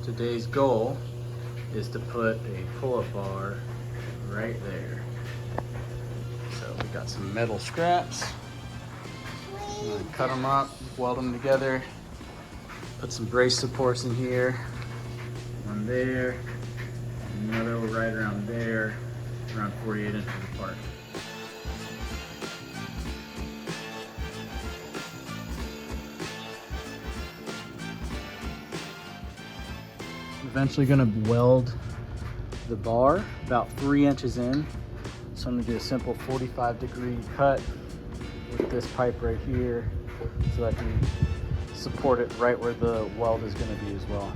Today's goal is to put a pull-up bar right there. So we got some metal scraps. I'm gonna cut them up, weld them together, put some brace supports in here, one there, and another right around there, around 48 inches apart. Eventually gonna weld the bar about 3 inches in. So I'm gonna do a simple 45-degree cut with this pipe right here so I can support it right where the weld is gonna be as well.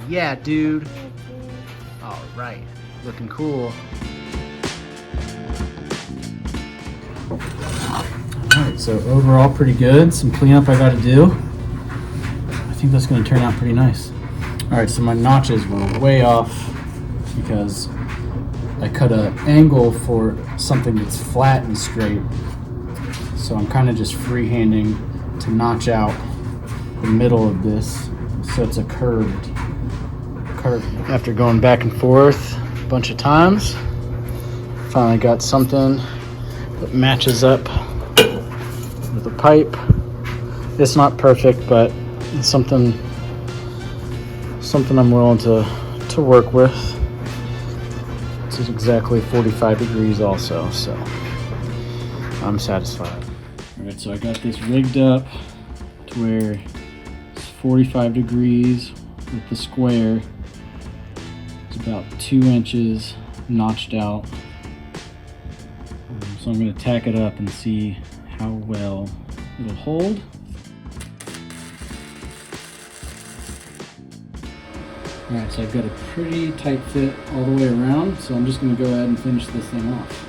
Yeah, dude. All right, looking cool. All right, so overall pretty good. Some cleanup I gotta do. I think that's going to turn out pretty nice. All right, so my notches were way off because I cut an angle for something that's flat and straight. So I'm kind of just freehanding to notch out the middle of this so it's a curve. After going back and forth a bunch of times, finally got something that matches up with the pipe. It's not perfect, but it's something I'm willing to work with. This is exactly 45 degrees also, so I'm satisfied. All right, so I got this rigged up to where it's 45 degrees with the square. It's about 2 inches notched out. So I'm gonna tack it up and see how well it'll hold. All right, so I've got a pretty tight fit all the way around, so I'm just gonna go ahead and finish this thing off.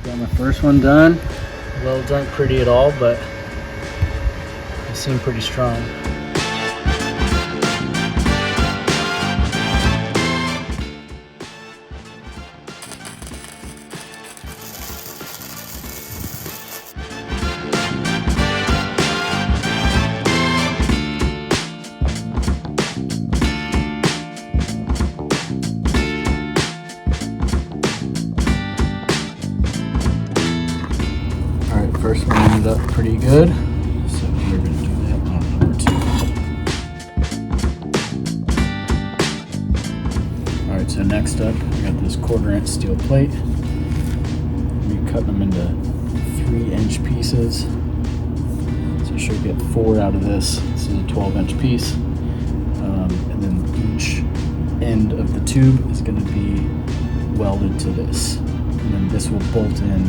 Got my first one done. Welds aren't pretty at all, but they seem pretty strong. First one ended up pretty good, so we're going to do that on number 2. Alright, so next up, I got this 1/4 inch steel plate. We cut them into 3-inch pieces. So you should get 4 out of this. This is a 12-inch piece. And then each end of the tube is going to be welded to this. And then this will bolt in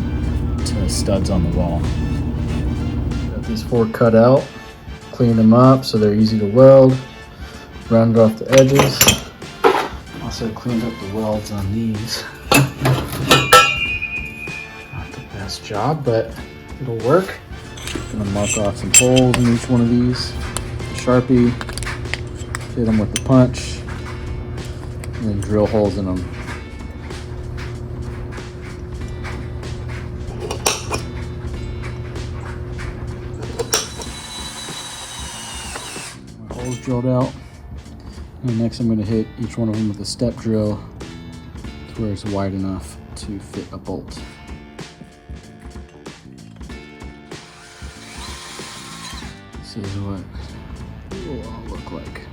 to studs on the wall. Got these 4 cut out, cleaned them up so they're easy to weld, rounded off the edges. Also cleaned up the welds on these. Not the best job, but it'll work. Gonna mark off some holes in each one of these. Sharpie, hit them with the punch, and then drill holes in them. Holes drilled out, and next I'm going to hit each one of them with a step drill to where it's wide enough to fit a bolt. This is what it will all look like.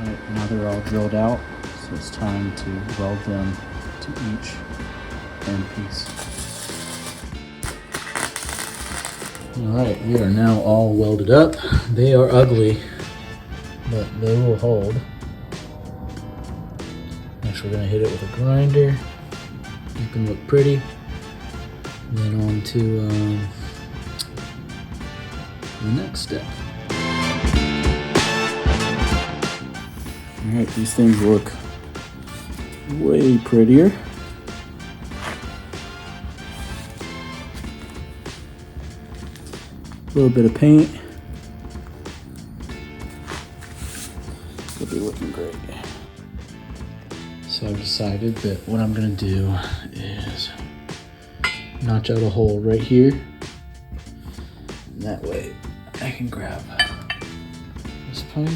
Alright, now they're all drilled out, so it's time to weld them to each end piece. Alright, we are now all welded up. They are ugly, but they will hold. Next we're going to hit it with a grinder, make them look pretty. And then on to the next step. Alright, these things look way prettier. A little bit of paint. It'll be looking great. So I've decided that what I'm gonna do is notch out a hole right here. And that way I can grab this pipe.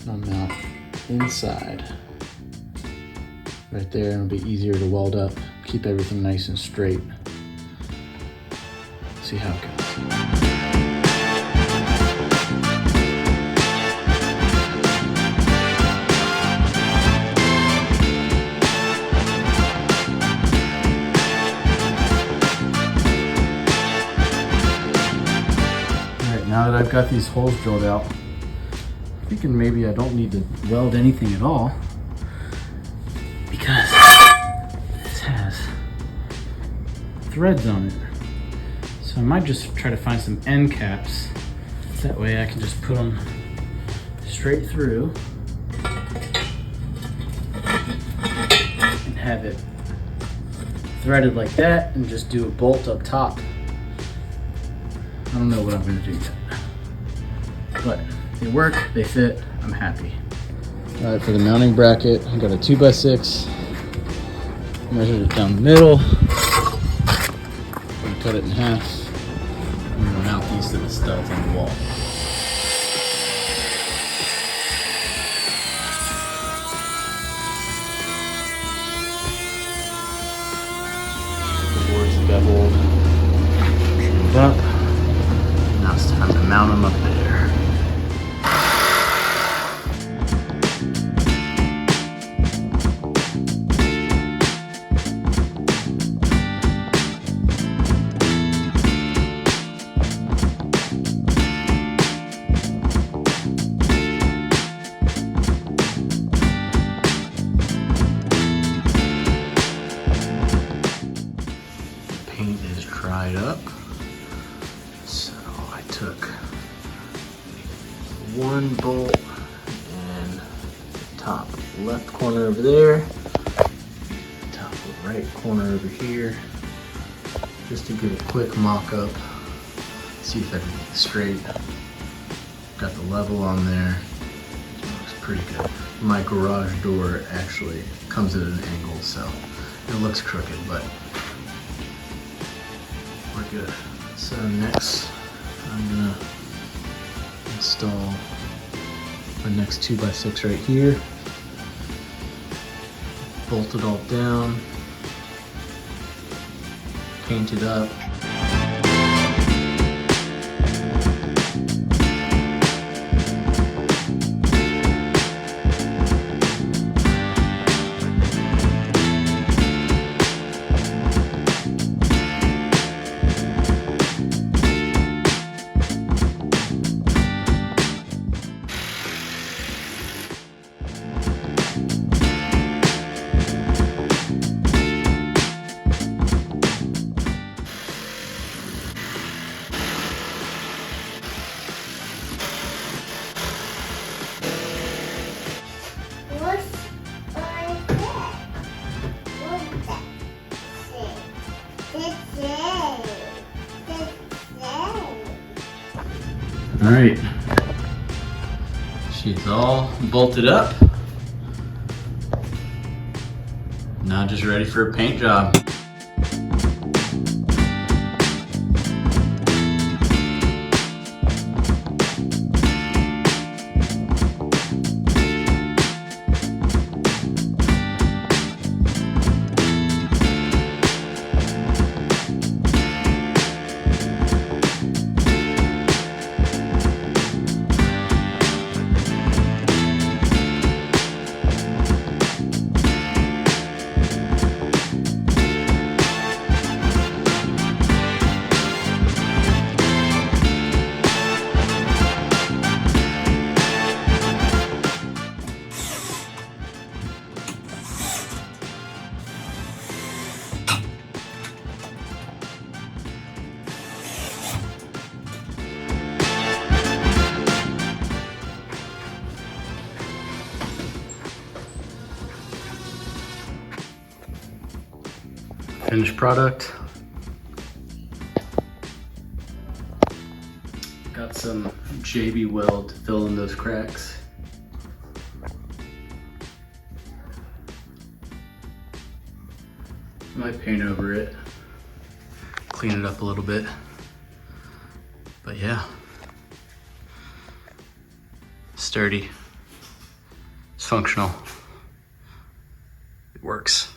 And I'll mount inside. Right there, it'll be easier to weld up, keep everything nice and straight. See how it goes. Now that I've got these holes drilled out, I'm thinking maybe I don't need to weld anything at all, because this has threads on it. So I might just try to find some end caps. That way I can just put them straight through and have it threaded like that and just do a bolt up top. I don't know what I'm gonna do yet, but they work, they fit, I'm happy. All right, for the mounting bracket, I got a 2x6, measured it down the middle, I'm gonna cut it in half, I'm gonna mount these to the studs on the wall. The boards beveled, trimmed up. Now it's time to mount them up there. Paint is dried up. So I took one bolt and the top left corner over there, top right corner over here, just to get a quick mock-up, see if everything's straight. Got the level on there, looks pretty good. My garage door actually comes at an angle, so it looks crooked, but we're good. So next, I'm gonna install my next 2x6 right here. Bolt it all down, paint it up. All right, she's all bolted up. Now just ready for a paint job. Finished product. Got some JB Weld to fill in those cracks. Might paint over it, clean it up a little bit. But yeah, sturdy. It's functional. It works.